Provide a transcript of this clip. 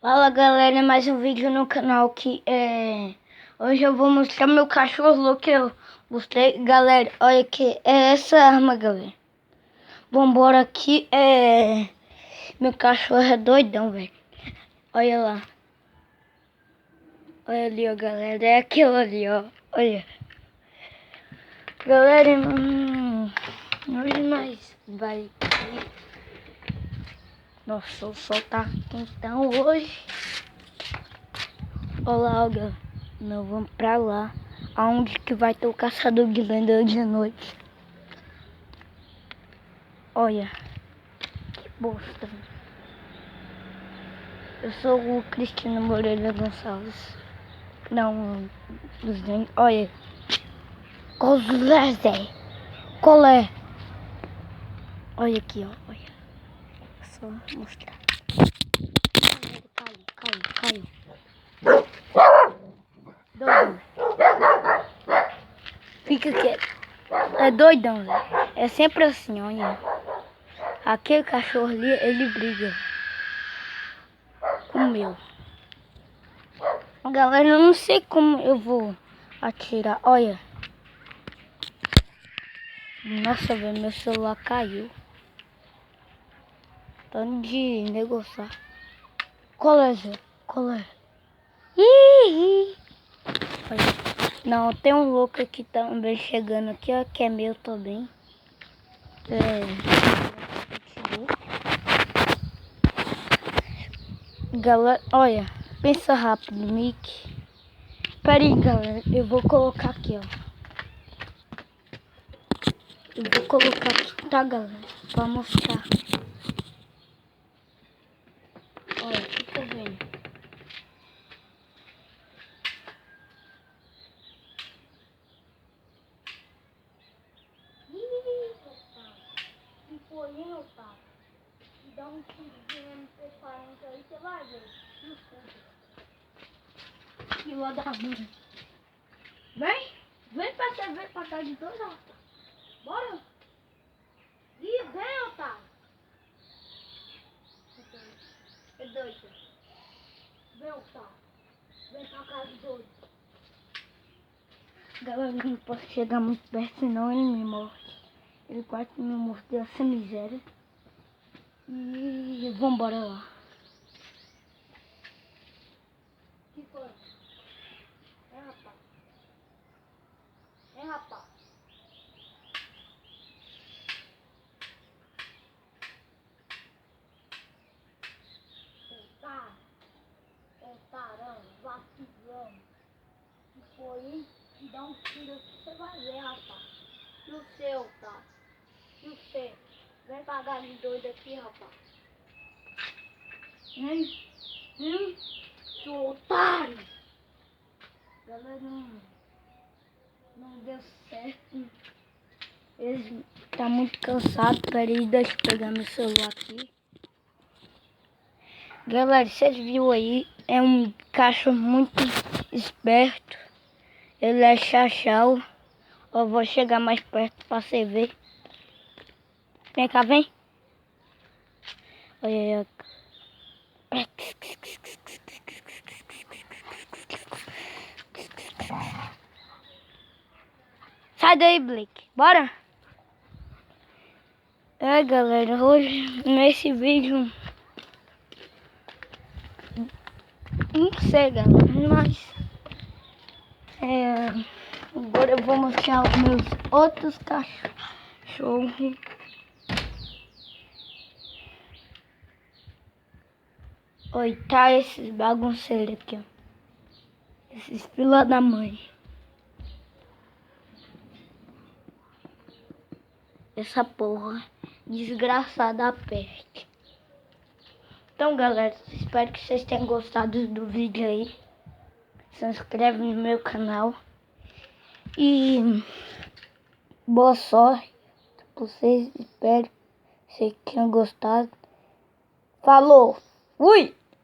Fala galera, mais um vídeo no canal que hoje eu vou mostrar meu cachorro que eu mostrei. Galera, olha aqui, é essa arma, galera. Vambora aqui, meu cachorro é doidão, velho. Olha lá. Olha ali, ó, galera, é aquilo ali, ó. Olha. Galera, hoje nós vai... Nossa, o sol tá quentão hoje. Olá, galera. Nós vamos pra lá. Aonde que vai ter o caçador de lenda hoje à noite. Olha. Que bosta. Eu sou o Cristiano Moreira Gonçalves. Não, dos dentes. Olha. Zé. Colé. Olha aqui, ó. Olha. Só mostrar. Caiu. Doidão. Fica quieto. É doidão, velho. É sempre assim, olha. Aquele cachorro ali, ele briga com o meu. Galera, eu não sei como eu vou atirar. Olha. Nossa, velho, meu celular caiu. Tanto de negociar. Qual é, Zé? Qual é? Ih! Olha. Não, tem um louco aqui também chegando aqui, ó, que é meu também. Galera, olha, pensa rápido, Mickey. Pera aí, galera, eu vou colocar aqui, ó. Eu vou colocar aqui, tá, galera? Pra mostrar. Olha, fica vendo. Se for aí, Otávio, e dá um tiro de MP40 aí, você vai ver. Não sei. E vou dar mãe. Vem pra você ver pra cá de dois, Otávio. Bora. Ih, vem, Otávio. É doido. Vem, Otávio. Vem pra cá de dois. Galera, eu não posso chegar muito perto, senão ele me morde. Ele quase me mordeu essa miséria. E vambora lá. Que foi? Rapaz. Rapaz. Otarão, vacilão. Que foi, hein? E dá um tiro, você vai ver, rapaz. E o seu, tá? E o seu? Vem pagar de doido aqui, rapaz. Seu otário! Galera, não deu certo. Ele tá muito cansado. Peraí, deixa eu pegar meu celular aqui. Galera, vocês viram aí? É um cachorro muito esperto. Ele é chachau. Eu vou chegar mais perto pra você ver. Vem cá, vem. Olha aí. Sai daí, Blake. Bora? Galera, hoje nesse vídeo... Não sei, galera, mas... agora eu vou mostrar os meus outros cachorros. Oi, tá esses bagunceiros aqui, ó. Esses fila da mãe. Essa porra desgraçada peste. Então, galera, espero que vocês tenham gostado do vídeo aí. Se inscreve no meu canal. E boa sorte pra vocês. Espero que vocês tenham gostado. Falou! Fui!